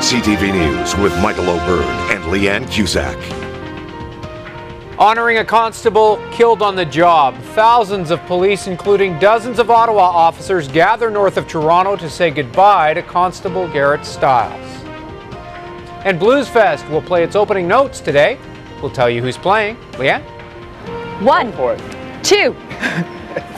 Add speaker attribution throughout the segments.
Speaker 1: CTV News with Michael O'Byrne and Leanne Cusack.
Speaker 2: Honoring a constable killed on the job. Thousands of police, including dozens of Ottawa officers, gather north of Toronto to say goodbye to Constable Garrett Stiles. And Blues Fest will play its opening notes today. We'll tell you who's playing. Leanne?
Speaker 3: 1, 2,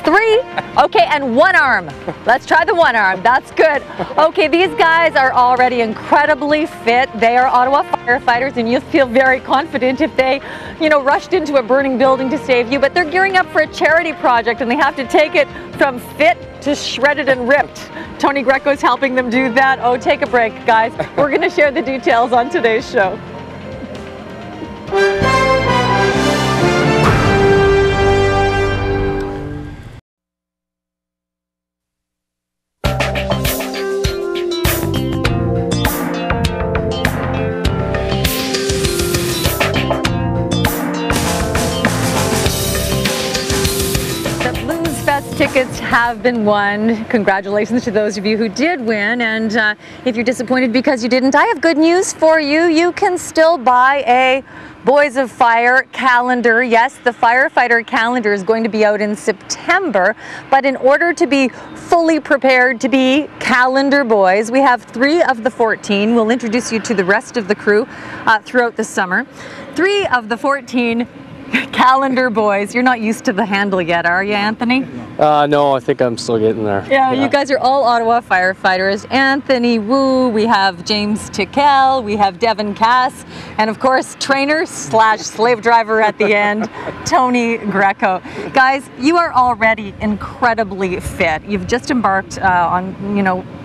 Speaker 3: 3, okay, and one arm. Let's try the one arm, that's good. Okay, these guys are already incredibly fit. They are Ottawa Firefighters, and you'll feel very confident if they, rushed into a burning building to save you, but they're gearing up for a charity project, and they have to take it from fit to shredded and ripped. Tony Greco is helping them do that. Oh, take a break, guys. We're gonna share the details on today's show. Tickets have been won. Congratulations to those of you who did win, and if you're disappointed because you didn't, I have good news for you. You can still buy a Boys of Fire calendar. Yes, the firefighter calendar is going to be out in September, but in order to be fully prepared to be calendar boys, we have 3 of the 14. We'll introduce you to the rest of the crew throughout the summer. 3 of the 14 calendar boys. You're not used to the handle yet, are you, Anthony?
Speaker 4: No, I think I'm still getting there.
Speaker 3: Yeah, you guys are all Ottawa Firefighters. Anthony Wu, we have James Tickell, we have Devin Cass, and of course, trainer / slave driver at the end, Tony Greco. Guys, you are already incredibly fit. You've just embarked on,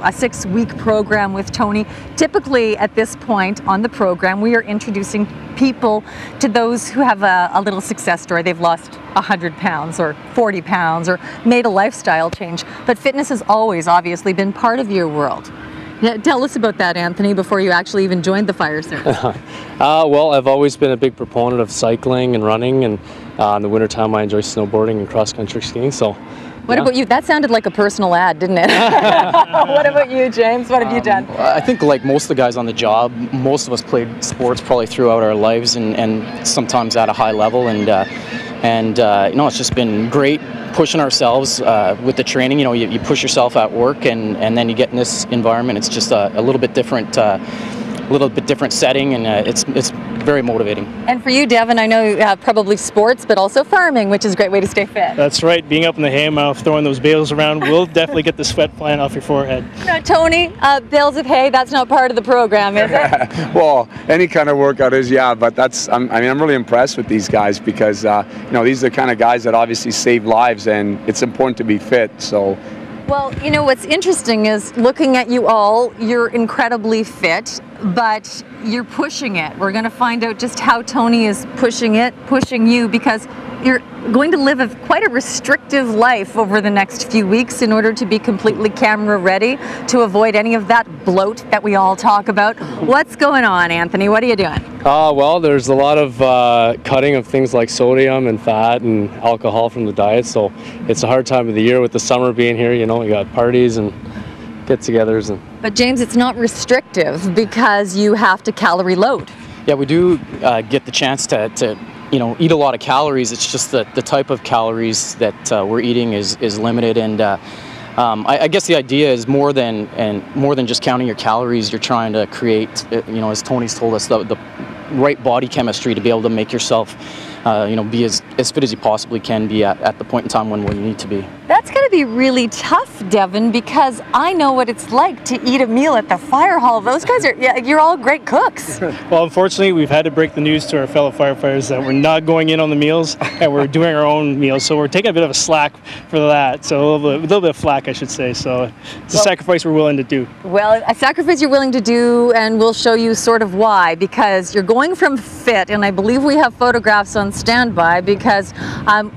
Speaker 3: a 6-week program with Tony. Typically, at this point on the program, we are introducing people to those who have a little success story. They've lost 100 pounds or 40 pounds or made a lifestyle change. But fitness has always obviously been part of your world. Yeah, tell us about that, Anthony, before you actually even joined the fire service.
Speaker 4: Well, I've always been a big proponent of cycling and running, and in the wintertime I enjoy snowboarding and cross-country skiing. So.
Speaker 3: What about you? That sounded like a personal ad, didn't it? What about you, James? What have you done?
Speaker 5: I think like most of the guys on the job, most of us played sports probably throughout our lives, and sometimes at a high level, and it's just been great pushing ourselves with the training. You push yourself at work, and then you get in this environment. It's just a little bit different setting, and it's very motivating.
Speaker 3: And for you, Devin, I know you have probably sports, but also farming, which is a great way to stay fit.
Speaker 6: That's right. Being up in the haymow, throwing those bales around will definitely get the sweat flying off your forehead.
Speaker 3: Now, Tony, bales of hay, that's not part of the program, is it?
Speaker 7: Well, any kind of workout is, yeah, but I'm really impressed with these guys because, these are the kind of guys that obviously save lives, and it's important to be fit, so.
Speaker 3: Well, what's interesting is looking at you all, you're incredibly fit, but you're pushing it. We're going to find out just how Tony is pushing you, because you're going to live quite a restrictive life over the next few weeks in order to be completely camera ready, to avoid any of that bloat that we all talk about. What's going on, Anthony? What are you doing?
Speaker 4: Well, there's a lot of cutting of things like sodium and fat and alcohol from the diet, so it's a hard time of the year with the summer being here. You got parties and get-togethers.
Speaker 3: But James, it's not restrictive because you have to calorie load.
Speaker 5: Yeah, we do get the chance to eat a lot of calories. It's just the type of calories that we're eating is limited, and I guess the idea is more than just counting your calories. You're trying to create, as Tony's told us, the right body chemistry to be able to make yourself be as fit as you possibly can be at the point in time when you need to be.
Speaker 3: That's going to be really tough, Devin, because I know what it's like to eat a meal at the fire hall. Those guys you're all great cooks.
Speaker 6: Well, unfortunately, we've had to break the news to our fellow firefighters that we're not going in on the meals, and we're doing our own meals. So we're taking a bit of a slack for that. So a little bit of flack, I should say. So it's a sacrifice we're willing to do. Well,
Speaker 3: a sacrifice you're willing to do, and we'll show you sort of why, because you're going from fit, and I believe we have photographs on standby, because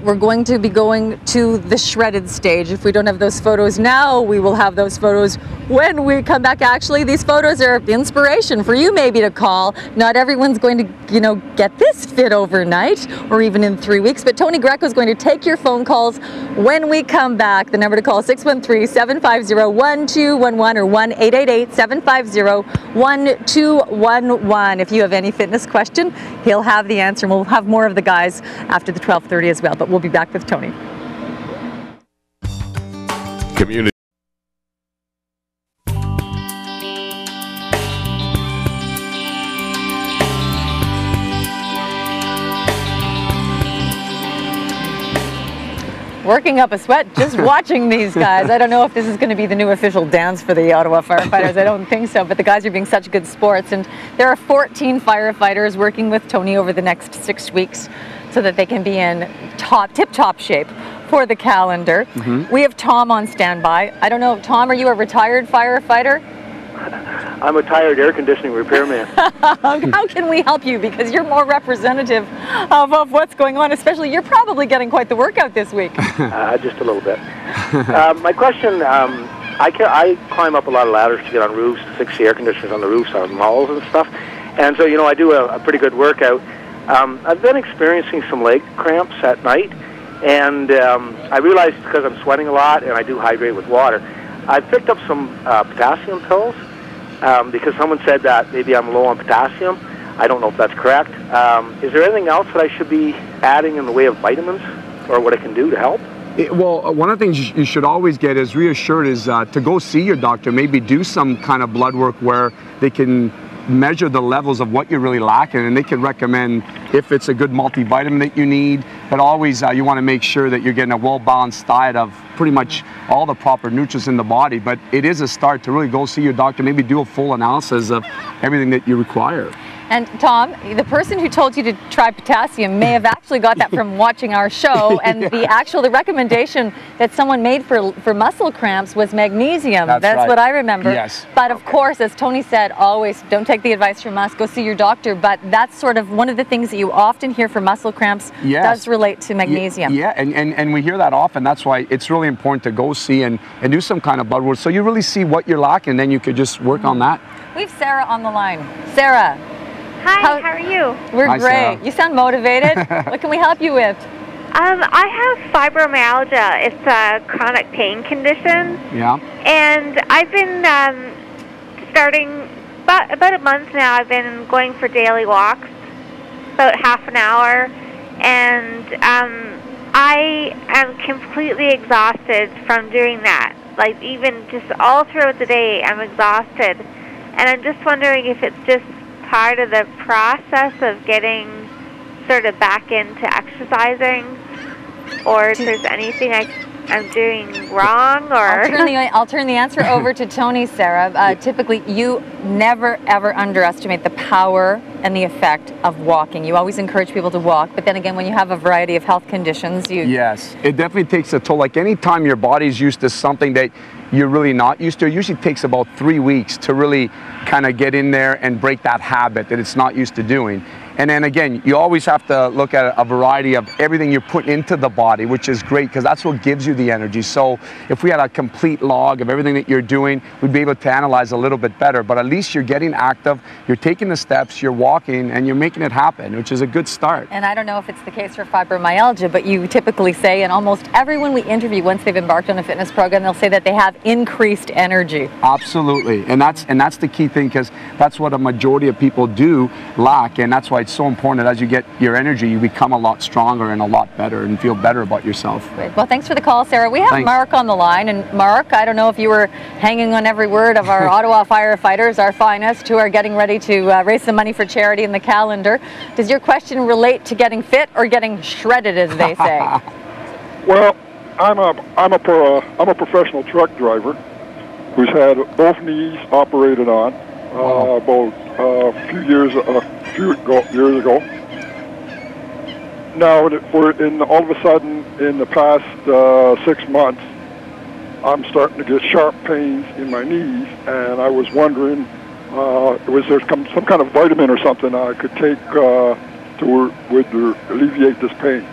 Speaker 3: we're going to be going to the shredded on stage. If we don't have those photos now, we will have those photos when we come back. Actually, these photos are inspiration for you maybe to call. Not everyone's going to, you know, get this fit overnight or even in 3 weeks, but Tony Greco is going to take your phone calls when we come back. The number to call 613-750-1211 or 1-888-750-1211. If you have any fitness question, he'll have the answer, and we'll have more of the guys after the 12:30 as well, but we'll be back with Tony.
Speaker 1: Community.
Speaker 3: Working up a sweat just watching these guys. I don't know if this is going to be the new official dance for the Ottawa Firefighters. I don't think so, but the guys are being such good sports. And there are 14 firefighters working with Tony over the next 6 weeks so that they can be in tip-top shape for the calendar. We have Tom on standby. I don't know, Tom, are you a retired firefighter?
Speaker 8: I'm a tired air conditioning repairman.
Speaker 3: How can we help you? Because you're more representative of what's going on, especially you're probably getting quite the workout this week.
Speaker 8: Just a little bit. My question, I climb up a lot of ladders to get on roofs, to fix the air conditioners on the roofs on malls and stuff. And so, you know, I do a pretty good workout. I've been experiencing some leg cramps at night, and I realized because I'm sweating a lot and I do hydrate with water, I picked up some potassium pills because someone said that maybe I'm low on potassium. I don't know if that's correct. Is there anything else that I should be adding in the way of vitamins or what I can do to help?
Speaker 7: Well, one of the things you should always get is reassured is to go see your doctor, maybe do some kind of blood work where they can measure the levels of what you're really lacking, and they can recommend if it's a good multivitamin that you need. But always you want to make sure that you're getting a well-balanced diet of pretty much all the proper nutrients in the body. But it is a start to really go see your doctor, maybe do a full analysis of everything that you require.
Speaker 3: And Tom, the person who told you to try potassium may have actually got that from watching our show, and the recommendation that someone made for muscle cramps was magnesium. That's right. What I remember.
Speaker 7: Yes.
Speaker 3: But of course, as Tony said, always don't take the advice from us, go see your doctor. But that's sort of one of the things that you often hear for muscle cramps does relate to magnesium.
Speaker 7: Yeah, and we hear that often. That's why it's really important to go see and do some kind of blood work so you really see what you're lacking, and then you could just work on that.
Speaker 3: We have Sarah on the line. Sarah.
Speaker 9: Hi, how are you?
Speaker 3: We're
Speaker 7: Hi,
Speaker 3: great.
Speaker 7: Sarah.
Speaker 3: You sound motivated. What can we help you with?
Speaker 9: I have fibromyalgia. It's a chronic pain condition.
Speaker 7: Yeah.
Speaker 9: And I've been starting about a month now. I've been going for daily walks, about half an hour, and I am completely exhausted from doing that. Like even just all throughout the day, I'm exhausted, and I'm just wondering if it's just part of the process of getting sort of back into exercising, or if there's anything I'm doing wrong, or...
Speaker 3: I'll turn the answer over to Tony, Sarah. Typically, you never, ever underestimate the power and the effect of walking. You always encourage people to walk, but then again, when you have a variety of health conditions, Yes,
Speaker 7: it definitely takes a toll. Like any time your body's used to something that you're really not used to, it usually takes about 3 weeks to really kind of get in there and break that habit that it's not used to doing. And then again, you always have to look at a variety of everything you're putting into the body, which is great because that's what gives you the energy. So if we had a complete log of everything that you're doing, we'd be able to analyze a little bit better. But at least you're getting active, you're taking the steps, you're walking, and you're making it happen, which is a good start.
Speaker 3: And I don't know if it's the case for fibromyalgia, but you typically say, and almost everyone we interview, once they've embarked on a fitness program, they'll say that they have increased energy.
Speaker 7: Absolutely, and that's the key thing, because that's what a majority of people do lack, and that's why it's so important that as you get your energy, you become a lot stronger and a lot better and feel better about yourself.
Speaker 3: Great. Well, thanks for the call, Sarah. We have Mark on the line, and Mark, I don't know if you were hanging on every word of our Ottawa Firefighters, our finest, who are getting ready to raise some money for charity in the calendar. Does your question relate to getting fit or getting shredded, as they say?
Speaker 10: Well, I'm a professional truck driver who's had both knees operated on about a few years ago. Now, all of a sudden, in the past 6 months, I'm starting to get sharp pains in my knees, and I was wondering, was there some kind of vitamin or something I could take would alleviate this pain?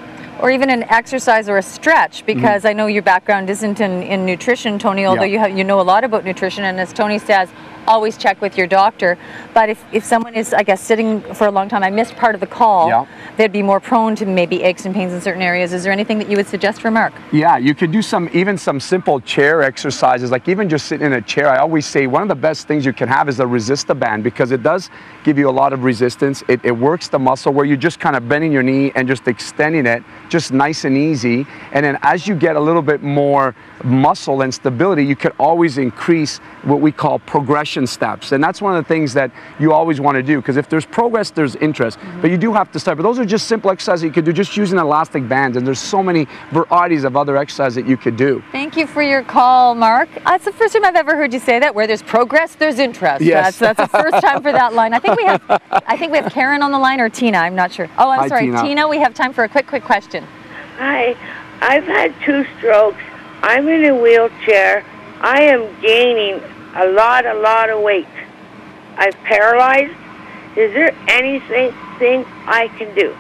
Speaker 3: or even an exercise or a stretch, because I know your background isn't in nutrition, Tony, although you know a lot about nutrition, and as Tony says, always check with your doctor. But if someone is, I guess, sitting for a long time, I missed part of the call, they'd be more prone to maybe aches and pains in certain areas. Is there anything that you would suggest for Mark?
Speaker 7: Yeah, you could do even some simple chair exercises, like even just sitting in a chair. I always say one of the best things you can have is a resistor band, because it does give you a lot of resistance. It works the muscle where you're just kind of bending your knee and just extending it, just nice and easy. And then as you get a little bit more muscle and stability, you can always increase what we call progression steps. And that's one of the things that you always want to do, because if there's progress, there's interest. But you do have to start. But those are just simple exercises you could do just using elastic bands. And there's so many varieties of other exercises that you could do.
Speaker 3: Thank you for your call, Mark. That's the first time I've ever heard you say that. Where there's progress, there's interest.
Speaker 7: Yes.
Speaker 3: That's the first time for that line. I think we have Karen on the line, or Tina. I'm not sure. Oh, I'm sorry, Tina. We have time for a quick question.
Speaker 11: Hi, I've had 2 strokes. I'm in a wheelchair. I am gaining a lot of weight. I'm paralyzed. Is there anything I can do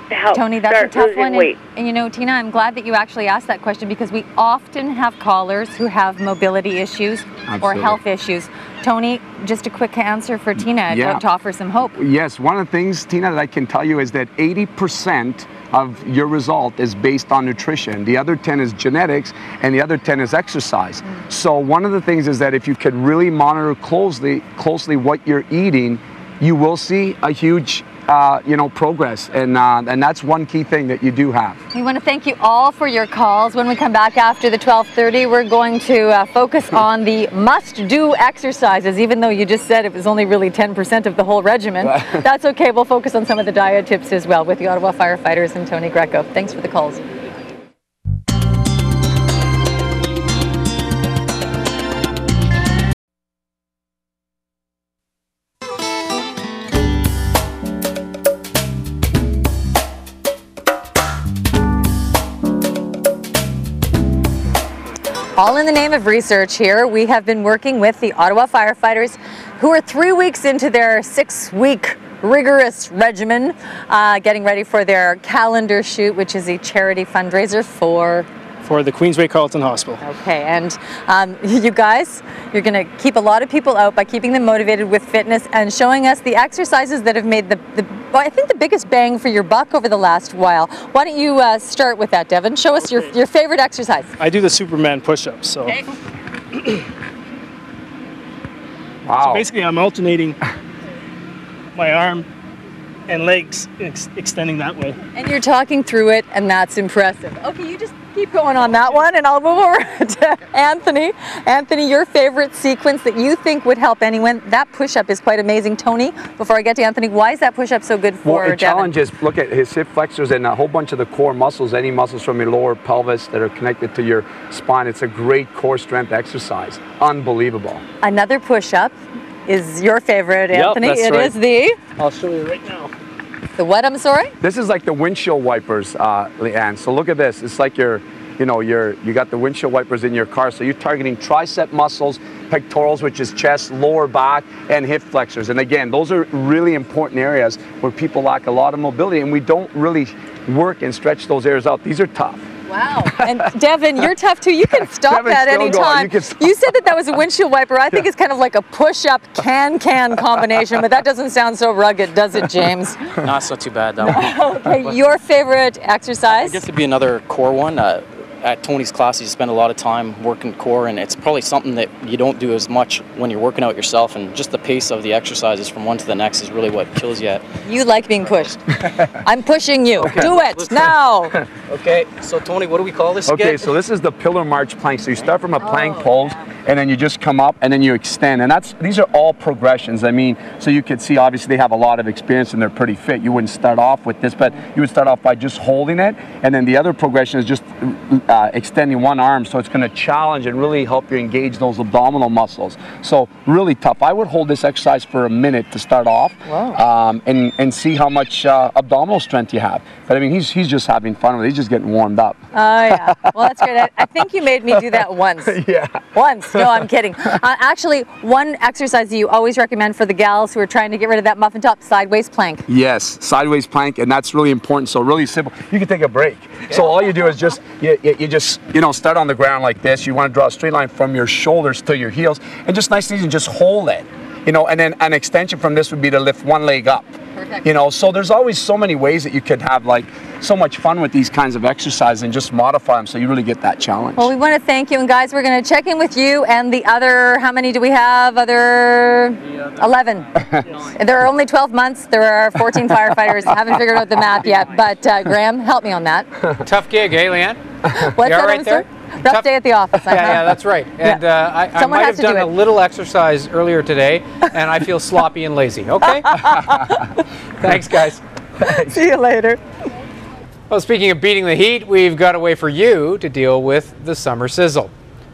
Speaker 11: to help
Speaker 3: Tony, that's
Speaker 11: start
Speaker 3: a tough
Speaker 11: losing
Speaker 3: one.
Speaker 11: weight?
Speaker 3: And you know, Tina, I'm glad that you actually asked that question, because we often have callers who have mobility issues or health issues. Tony, just a quick answer for Tina to offer some hope.
Speaker 7: Yes, one of the things, Tina, that I can tell you is that 80% of your result is based on nutrition. The other 10 is genetics, and the other 10 is exercise. So one of the things is that if you could really monitor closely what you're eating, you will see a huge progress, and that's one key thing that you do have.
Speaker 3: We want to thank you all for your calls. When we come back after the 12:30, we're going to focus on the must-do exercises, even though you just said it was only really 10% of the whole regimen. That's okay. We'll focus on some of the diet tips as well with the Ottawa Firefighters and Tony Greco. Thanks for the calls. All in the name of research here. We have been working with the Ottawa Firefighters, who are 3 weeks into their 6-week rigorous regimen, getting ready for their calendar shoot, which is a charity fundraiser for
Speaker 6: the Queensway Carleton Hospital.
Speaker 3: Okay, and you guys, you're going to keep a lot of people out by keeping them motivated with fitness and showing us the exercises that have made I think the biggest bang for your buck over the last while. Why don't you start with that, Devin? Show us your favorite exercise.
Speaker 6: I do the Superman push-ups. So.
Speaker 3: Okay.
Speaker 7: Wow.
Speaker 6: So basically, I'm alternating my arm and legs, extending that way.
Speaker 3: And you're talking through it, and that's impressive. Okay, you just keep going on that one, and I'll move over to Anthony. Anthony, your favorite sequence that you think would help anyone? That push-up is quite amazing. Tony, before I get to Anthony, why is that push-up so good for
Speaker 7: Devin? Challenges, look at his hip flexors and a whole bunch of the core muscles, any muscles from your lower pelvis that are connected to your spine. It's a great core strength exercise. Unbelievable.
Speaker 3: Another push-up is your favorite, Anthony.
Speaker 6: Yep, that's
Speaker 3: right. It is
Speaker 6: I'll show you right now.
Speaker 3: the what, I'm sorry?
Speaker 7: This is like the windshield wipers, Leanne. So look at this. It's like you got the windshield wipers in your car. So you're targeting tricep muscles, pectorals, which is chest, lower back, and hip flexors. And again, those are really important areas where people lack a lot of mobility, and we don't really work and stretch those areas out. These are tough.
Speaker 3: Wow. And Devin, you're tough too. You can stop that anytime. You said that was a windshield wiper. I think it's kind of like a push-up can combination, but that doesn't sound so rugged, does it, James?
Speaker 5: No, it's not too bad, though.
Speaker 3: Okay, your favorite exercise?
Speaker 5: I guess it'd be another core one. At Tony's classes, you spend a lot of time working core, and it's probably something that you don't do as much when you're working out yourself, and just the pace of the exercises from one to the next is really what kills you.
Speaker 3: You like being pushed. I'm pushing you. Okay. Do it now.
Speaker 5: Okay, so Tony, what do we call this again?
Speaker 7: Okay, so this is the pillar march plank. So you start from a plank pose, and then you just come up, and then you extend. And these are all progressions. I mean, so you could see, obviously, they have a lot of experience, and they're pretty fit. You wouldn't start off with this, but you would start off by just holding it, and then the other progression is just extending one arm, so it's going to challenge and really help you engage those abdominal muscles. So really tough. I would hold this exercise for a minute to start off.
Speaker 3: Wow.
Speaker 7: And see how much abdominal strength you have. But I mean, he's just having fun with it. He's just getting warmed up.
Speaker 3: Oh yeah. Well, that's great. I think you made me do that once.
Speaker 7: Yeah.
Speaker 3: Once. No, I'm kidding. Actually, one exercise that you always recommend for the gals who are trying to get rid of that muffin top, sideways plank.
Speaker 7: Yes, sideways plank, and that's really important. So really simple. You can take a break. So all you do is just you just start on the ground like this. You want to draw a straight line from your shoulders to your heels, and just nice and easy, just hold it. And then an extension from this would be to lift one leg up.
Speaker 3: Perfect.
Speaker 7: So there's always so many ways that you could have like so much fun with these kinds of exercises and just modify them so you really get that challenge.
Speaker 3: Well, we want to thank you, and guys, we're going to check in with you and the other, how many do we have? Other 11. There are only 12 months. There are 14 firefighters. I haven't figured out the math yet, but Graham, help me on that.
Speaker 2: Tough gig, eh, Leanne?
Speaker 3: What's that,
Speaker 2: right there?
Speaker 3: Rough day at the office.
Speaker 2: Yeah, that's right. And I might have done a little exercise earlier today, and I feel sloppy and lazy. Okay? Thanks, guys.
Speaker 3: See you later.
Speaker 2: Well, speaking of beating the heat, we've got a way for you to deal with the summer sizzle.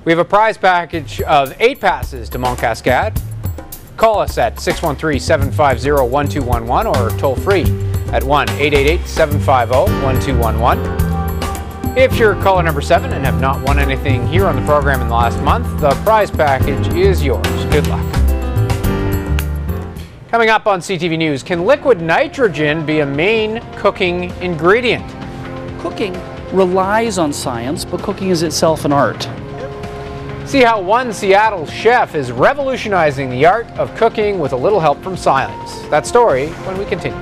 Speaker 2: We have a prize package of 8 passes to Mont Cascade. Call us at 613-750-1211 or toll free at 1-888-750-1211. If you're caller number 7 and have not won anything here on the program in the last month, the prize package is yours. Good luck. Coming up on CTV News, can liquid nitrogen be a main cooking ingredient?
Speaker 12: Cooking relies on science, but cooking is itself an art.
Speaker 2: See how one Seattle chef is revolutionizing the art of cooking with a little help from science. That story when we continue.